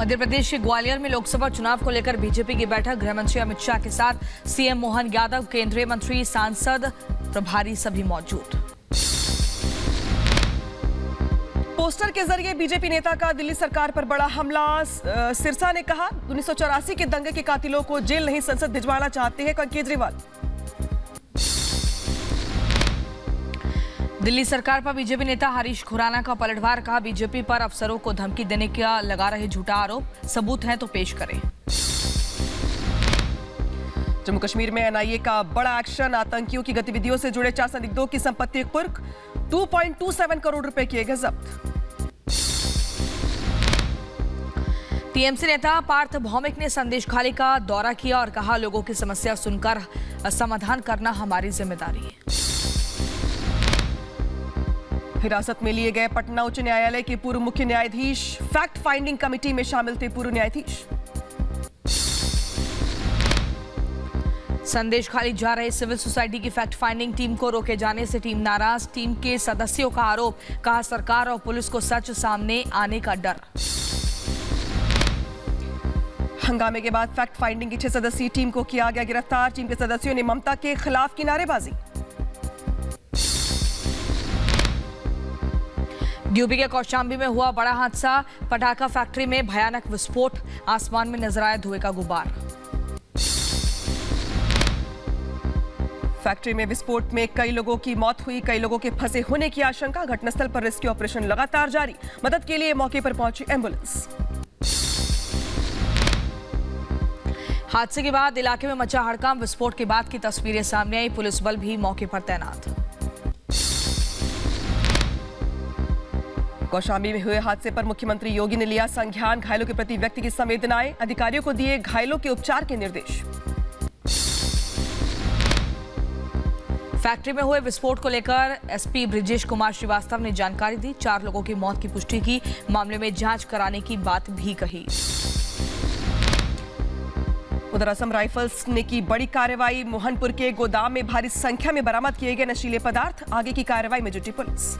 मध्य प्रदेश के ग्वालियर में लोकसभा चुनाव को लेकर बीजेपी की बैठक। गृह मंत्री अमित शाह के साथ सीएम मोहन यादव, केंद्रीय मंत्री, सांसद, प्रभारी सभी मौजूद। पोस्टर के जरिए बीजेपी नेता का दिल्ली सरकार पर बड़ा हमला। सिरसा ने कहा 1984 के दंगे के कातिलों को जेल नहीं संसद भिजवाना चाहते हैं केजरीवाल। दिल्ली सरकार पर बीजेपी नेता हरीश खुराना का पलटवार। कहा बीजेपी पर अफसरों को धमकी देने का लगा रहे झूठा आरोप, सबूत है तो पेश करें। जम्मू कश्मीर में एनआईए का बड़ा एक्शन। आतंकियों की गतिविधियों से जुड़े 4 संदिग्धों की संपत्ति कुर्क, 2.27 करोड़ रुपए किए गए जब्त। टीएमसी नेता पार्थ भौमिक ने संदेश खाली का दौरा किया और कहा लोगों की समस्या सुनकर समाधान करना हमारी जिम्मेदारी है। हिरासत में लिए गए पटना उच्च न्यायालय के पूर्व मुख्य न्यायाधीश। फैक्ट फाइंडिंग कमेटी में शामिल थे पूर्व न्यायाधीश। संदेश खाली जा रहे सिविल सोसाइटी की फैक्ट फाइंडिंग टीम को रोके जाने से टीम नाराज। टीम के सदस्यों का आरोप, कहा सरकार और पुलिस को सच सामने आने का डर। हंगामे के बाद फैक्ट फाइंडिंग की 6 सदस्यीय टीम को किया गया गिरफ्तार। टीम के सदस्यों ने ममता के खिलाफ की नारेबाजी। यूपी के कौशाम्बी में हुआ बड़ा हादसा। पटाखा फैक्ट्री में भयानक विस्फोट, आसमान में नजर आया धुएं का गुब्बार। फैक्ट्री में विस्फोट में कई लोगों की मौत हुई, कई लोगों के फंसे होने की आशंका। घटनास्थल पर रेस्क्यू ऑपरेशन लगातार जारी। मदद के लिए मौके पर पहुंची एम्बुलेंस। हादसे के बाद इलाके में मचा हड़कंप। विस्फोट के बाद की तस्वीरें सामने आई। पुलिस बल भी मौके पर तैनात। कौशाम्बी में हुए हादसे पर मुख्यमंत्री योगी ने लिया संज्ञान। घायलों के प्रति व्यक्ति की संवेदनाएं। अधिकारियों को दिए घायलों के उपचार के निर्देश। फैक्ट्री में हुए विस्फोट को लेकर एसपी ब्रिजेश कुमार श्रीवास्तव ने जानकारी दी। 4 लोगों की मौत की पुष्टि की। मामले में जांच कराने की बात भी कही। उधर असम राइफल्स ने की बड़ी कार्रवाई। मोहनपुर के गोदाम में भारी संख्या में बरामद किए गए नशीले पदार्थ। आगे की कार्रवाई में जुटी पुलिस।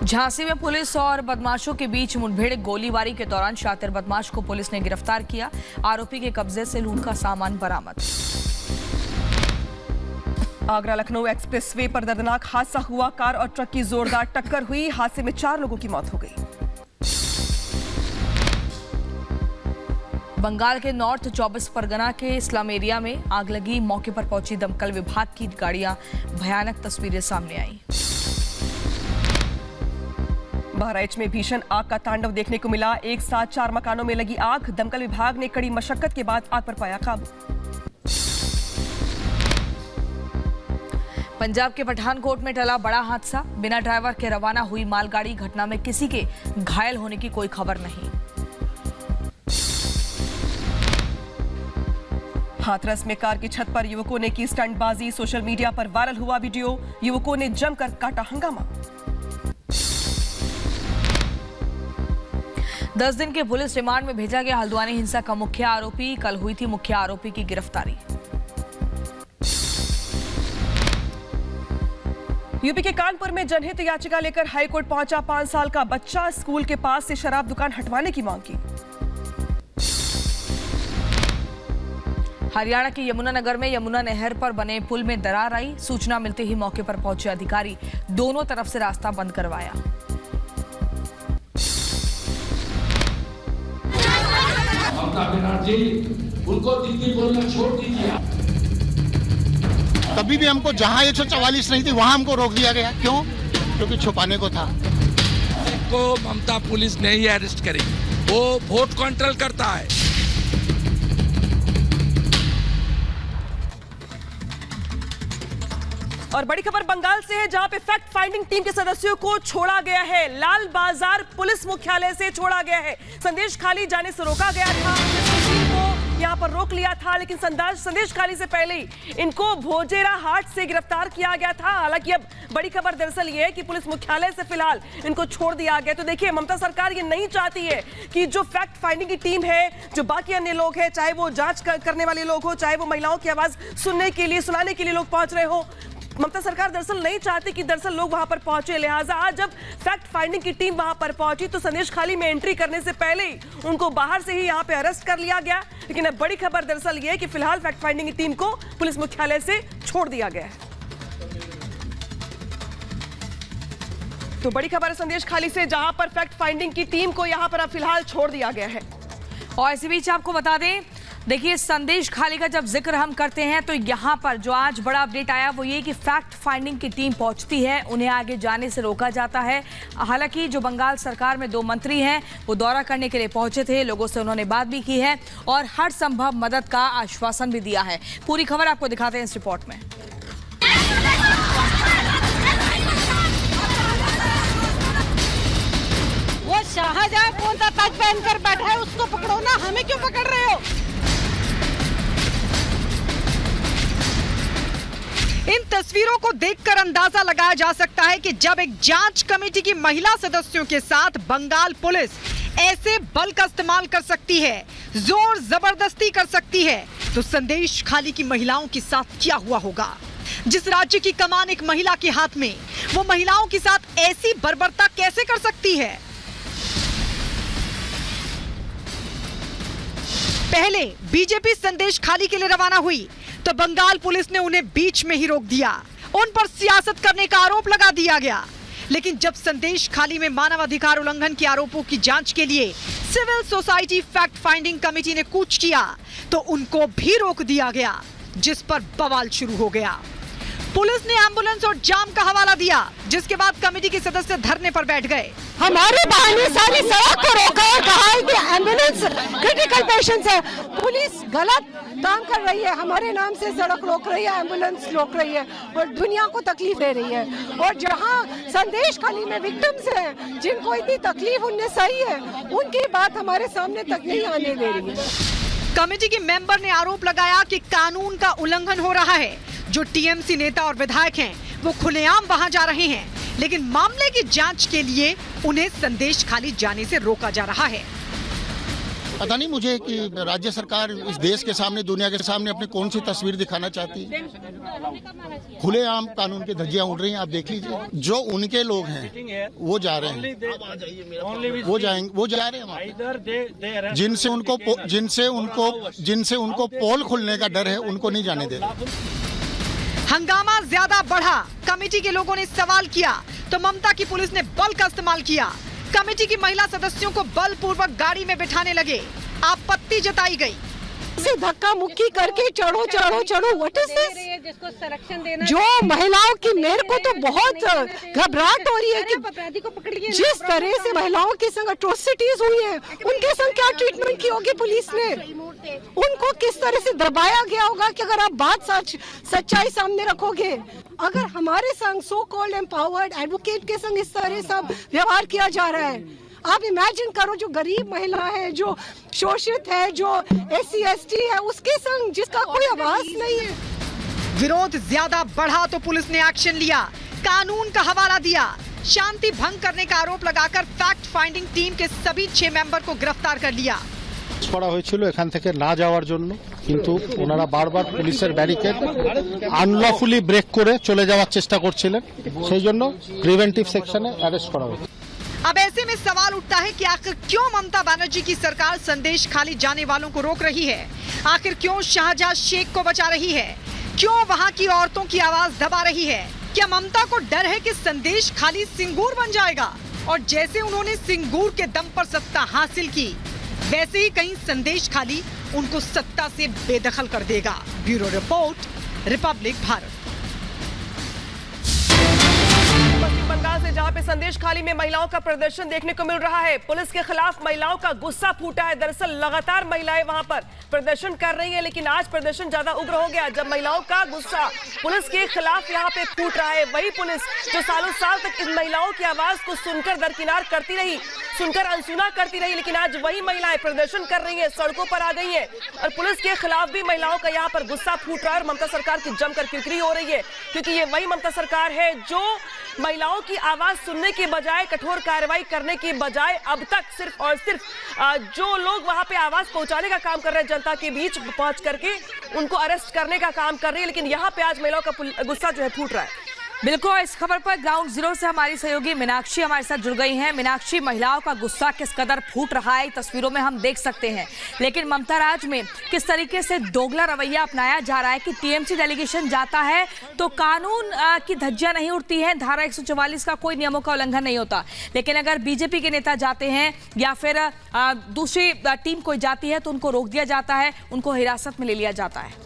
झांसी में पुलिस और बदमाशों के बीच मुठभेड़। गोलीबारी के दौरान शातिर बदमाश को पुलिस ने गिरफ्तार किया। आरोपी के कब्जे से लूट का सामान बरामद। आगरा लखनऊ एक्सप्रेसवे पर दर्दनाक हादसा हुआ। कार और ट्रक की जोरदार टक्कर हुई। हादसे में 4 लोगों की मौत हो गई। बंगाल के नॉर्थ 24 परगना के स्लम एरिया में आग लगी। मौके पर पहुंची दमकल विभाग की गाड़ियां। भयानक तस्वीरें सामने आई। बहराइच में भीषण आग का तांडव देखने को मिला। एक साथ 4 मकानों में लगी आग। दमकल विभाग ने कड़ी मशक्कत के बाद आग पर पाया काबू। पंजाब के पठानकोट में टला बड़ा हादसा। बिना ड्राइवर के रवाना हुई मालगाड़ी। घटना में किसी के घायल होने की कोई खबर नहीं। हाथरस में कार की छत पर युवकों ने की स्टंटबाजी। सोशल मीडिया पर वायरल हुआ वीडियो। युवकों ने जमकर काटा हंगामा। 10 दिन के पुलिस रिमांड में भेजा गया हल्द्वानी हिंसा का मुख्य आरोपी। कल हुई थी मुख्य आरोपी की गिरफ्तारी। यूपी के कानपुर में जनहित याचिका लेकर हाईकोर्ट पहुंचा 5 साल का बच्चा। स्कूल के पास से शराब दुकान हटवाने की मांग की। हरियाणा के यमुनानगर में यमुना नहर पर बने पुल में दरार आई। सूचना मिलते ही मौके पर पहुंचे अधिकारी। दोनों तरफ से रास्ता बंद करवाया। ममता बनर्जी, उनको दीदी बोलना छोड़ दीजिए। तभी भी हमको जहां 144 नहीं थी वहां हमको रोक दिया गया। क्यों? क्योंकि छुपाने को था। को ममता पुलिस नहीं अरेस्ट करी, वो वोट कंट्रोल करता है। और बड़ी खबर बंगाल से है, जहां पे फैक्ट फाइंडिंग टीम के सदस्यों को छोड़ा गया है। लाल बाजार पुलिस मुख्यालय से छोड़ा गया है। संदेश खाली जाने से रोका गया था। यहां पर रोक लिया था, लेकिन संदेश खाली से पहले ही इनको भोजेरा हाट से गिरफ्तार किया गया था। हालांकि अब बड़ी खबर दरअसल ये है कि पुलिस मुख्यालय से फिलहाल इनको छोड़ दिया गया। तो देखिए, ममता सरकार ये नहीं चाहती है कि जो फैक्ट फाइंडिंग की टीम है, जो बाकी अन्य लोग हैं, चाहे वो जांच करने वाले लोग हो, चाहे वो महिलाओं की आवाज सुनने के लिए, सुनाने के लिए लोग पहुंच रहे हो, ममता सरकार दरअसल नहीं चाहती कि दरअसल लोग वहां पर पहुंचे, लिहाजा आज जब फैक्ट फाइंडिंग की टीम वहां पर पहुंची तो संदेश खाली में एंट्री करने से पहले ही उनको बाहर से ही यहां पे अरेस्ट कर लिया गया। लेकिन अब बड़ी खबर दरअसल ये है कि फिलहाल फैक्ट फाइंडिंग की टीम को पुलिस मुख्यालय से छोड़ दिया गया है। तो बड़ी खबर है संदेश खाली से, जहां पर फैक्ट फाइंडिंग की टीम को यहां पर अब फिलहाल छोड़ दिया गया है। और इसी बीच आपको बता दें, देखिए संदेश खाली का जब जिक्र हम करते हैं तो यहाँ पर जो आज बड़ा अपडेट आया वो ये कि फैक्ट फाइंडिंग की टीम पहुंचती है, उन्हें आगे जाने से रोका जाता है। हालांकि जो बंगाल सरकार में 2 मंत्री हैं वो दौरा करने के लिए पहुंचे थे, लोगों से उन्होंने बात भी की है और हर संभव मदद का आश्वासन भी दिया है। पूरी खबर आपको दिखाते हैं इस रिपोर्ट में। वो शाहजहां कौन सा ताज पहनकर बैठा है, उसको पकड़ो ना, हमें क्यों पकड़ रहे हो? इन तस्वीरों को देखकर अंदाजा लगाया जा सकता है कि जब एक जांच कमेटी की महिला सदस्यों के साथ बंगाल पुलिस ऐसे बल का इस्तेमाल कर सकती है, जोर जबरदस्ती कर सकती है, तो संदेश खाली की महिलाओं के साथ क्या हुआ होगा। जिस राज्य की कमान एक महिला के हाथ में, वो महिलाओं के साथ ऐसी बर्बरता कैसे कर सकती है। पहले बीजेपी संदेश खाली के लिए रवाना हुई तो बंगाल पुलिस ने उन्हें बीच में ही रोक दिया, उन पर सियासत करने का आरोप लगा दिया गया। लेकिन जब संदेश खाली में मानव अधिकार उल्लंघन के आरोपों की जांच के लिए civil society fact finding committee ने कूच किया तो उनको भी रोक दिया गया, जिस पर बवाल शुरू हो गया। पुलिस ने एम्बुलेंस और जाम का हवाला दिया, जिसके बाद कमेटी के सदस्य धरने पर बैठ गए। हमारे बहाने सारी सड़क को रोका है, कहा है कि एम्बुलेंस क्रिटिकल पेशेंट्स है। पुलिस गलत काम कर रही है, हमारे नाम से सड़क रोक रही है, एम्बुलेंस रोक रही है और दुनिया को तकलीफ दे रही है। और जहां संदेश खाली में विक्टिम्स हैं, जिनको इतनी तकलीफ उनने सही है, उनकी बात हमारे सामने तक नहीं आने दे रही है। कमेटी के मेंबर ने आरोप लगाया कि कानून का उल्लंघन हो रहा है। जो टीएमसी नेता और विधायक हैं, वो खुलेआम वहां जा रहे हैं, लेकिन मामले की जांच के लिए उन्हें संदेश खाली जाने से रोका जा रहा है। पता नहीं मुझे कि राज्य सरकार इस देश के सामने, दुनिया के सामने अपनी कौन सी तस्वीर दिखाना चाहती है। खुलेआम कानून की धज्जियां उड़ रही हैं, आप देख लीजिए। जो उनके लोग हैं वो जा रहे हैं, वो जा रहे हैं, जिनसे उनको पोल खुलने का डर है, उनको नहीं जाने दे रहे। हंगामा ज्यादा बढ़ा, कमेटी के लोगों ने सवाल किया तो ममता की पुलिस ने बल का इस्तेमाल किया। कमेटी की महिला सदस्यों को बलपूर्वक गाड़ी में बिठाने लगे, आपत्ति जताई गई। से धक्का मुक्की करके चढ़ो चढ़ो चढ़ो, व्हाट इज दिस? जिसको संरक्षण देना, जो महिलाओं की, मेरे को तो बहुत घबराहट हो रही है कि अपराधी को पकड़िए। जिस तरह से महिलाओं के संग अट्रोसिटीज हुई है, उनके संग क्या ट्रीटमेंट की होगी पुलिस ने, उनको किस तरह से दबाया गया होगा कि अगर आप बात सच्चाई सामने रखोगे। अगर हमारे संग सो कॉल्ड एम्पावर्ड एडवोकेट के संग इस तरह सब व्यवहार किया जा रहा है, आप इमेजिन करो जो गरीब महिला है, जो शोषित है, जो SC/ST है, उसके संग जिसका कोई आवाज नहीं है। विरोध ज्यादा बढ़ा तो पुलिस ने एक्शन लिया, कानून का हवाला दिया। शांति भंग करने का आरोप लगाकर फैक्ट फाइंडिंग टीम के सभी 6 मेंबर को गिरफ्तार कर लिया। করা হয়েছিল এখান থেকে না যাওয়ার জন্য, কিন্তু ওনারা বারবার পুলিশের ব্যারিকেড আনলফুলি ব্রেক করে চলে যাওয়ার চেষ্টা করছিলেন, সেই জন্য প্রিভেন্টিভ সেকশনে অ্যারেস্ট করা হয়েছে। अब ऐसे में सवाल उठता है कि आखिर क्यों ममता बनर्जी की सरकार संदेश खाली जाने वालों को रोक रही है? आखिर क्यों शाहजहां शेख को बचा रही है? क्यों वहां की औरतों की आवाज दबा रही है? क्या ममता को डर है कि संदेश खाली सिंगूर बन जाएगा और जैसे उन्होंने सिंगूर के दम पर सत्ता हासिल की, वैसे ही कहीं संदेश खाली उनको सत्ता से बेदखल कर देगा। Bureau report, Republic Bharat. Paschim Bengal से जहां पे संदेश खाली में महिलाओं का प्रदर्शन देखने को मिल रहा है, पुलिस के खिलाफ महिलाओं का गुस्सा फूटा है। दरअसल लगातार महिलाएं वहां पर प्रदर्शन कर रही हैं, लेकिन आज प्रदर्शन ज्यादा उग्र हो गया जब महिलाओं का गुस्सा पुलिस के खिलाफ यहां पे फूट रहा है। वही पुलिस जो सालों साल तक इन महिलाओं की आवाज को सुनकर दरकिनार करती रही, सुनकर अनसुना करती रही, लेकिन आज वही महिलाएं प्रदर्शन कर रही हैं, सड़कों पर आ गई हैं और पुलिस के खिलाफ भी महिलाओं का यहाँ पर गुस्सा फूट रहा है और ममता सरकार की जमकर किरकिरी हो रही है, क्योंकि ये वही ममता सरकार है जो महिलाओं की आवाज सुनने के बजाय, कठोर कार्रवाई करने के बजाय अब तक सिर्फ और सिर्फ जो लोग वहां पे आवाज पहुंचाने का काम कर रहे हैं जनता के बीच पहुंच करके उनको अरेस्ट करने का काम कर रही है। लेकिन यहाँ पे आज महिलाओं का गुस्सा जो है फूट रहा है। बिल्कुल, इस खबर पर ग्राउंड जीरो से हमारी सहयोगी मीनाक्षी हमारे साथ जुड़ गई हैं। मीनाक्षी, महिलाओं का गुस्सा किस कदर फूट रहा है तस्वीरों में हम देख सकते हैं, लेकिन ममता राज में किस तरीके से दोगला रवैया अपनाया जा रहा है कि टीएमसी डेलीगेशन जाता है तो कानून की धज्जियां नहीं उड़ती हैं, धारा 144 का कोई नियमों का उल्लंघन नहीं होता, लेकिन अगर बीजेपी के नेता जाते हैं या फिर दूसरी टीम कोई जाती है तो उनको रोक दिया जाता है, उनको हिरासत में ले लिया जाता है।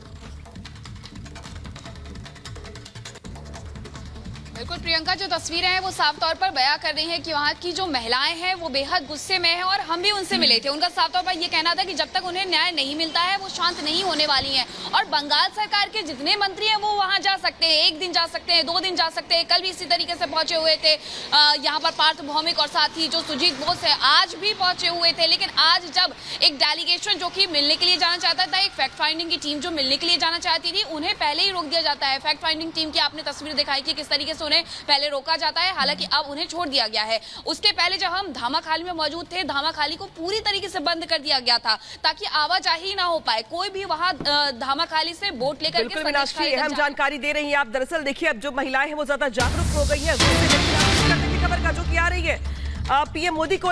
बिल्कुल प्रियंका, जो तस्वीरें हैं वो साफ तौर पर बयां कर रही हैं कि वहाँ की जो महिलाएं हैं वो बेहद गुस्से में हैं और हम भी उनसे मिले थे। उनका साफ तौर पर ये कहना था कि जब तक उन्हें न्याय नहीं मिलता है वो शांत नहीं होने वाली हैं और बंगाल सरकार के जितने मंत्री हैं वो वहाँ जा सकते हैं, 1 दिन जा सकते हैं, 2 दिन जा सकते हैं। कल भी इसी तरीके से पहुंचे हुए थे यहाँ पर पार्थ भौमिक और साथ ही जो सुजीत बोस है आज भी पहुंचे हुए थे। लेकिन आज जब एक डेलीगेशन जो कि मिलने के लिए जाना चाहता था, एक फैक्ट फाइंडिंग की टीम जो मिलने के लिए जाना चाहती थी, उन्हें पहले ही रोक दिया जाता है। फैक्ट फाइंडिंग टीम की आपने तस्वीर दिखाई कि किस तरीके से उन्हें पहले रोका जाता है, हालांकि अब उन्हें छोड़ दिया गया है। उसके पहले जब हम धामाखाली में मौजूद थे, धामाखाली को पूरी तरीके से बंद कर दिया गया था ताकि आवाजाही ना हो पाए, कोई भी वहां धामाखाली से बोट लेकर बिल्कुल मीनाक्षी, अहम जानकारी दे रही हैं आप। दरअसल देखिए अब जो महिलाएं हैं वो ज्यादा जागरूक हो गई है। खबर का जो की आ रही है पीएम मोदी को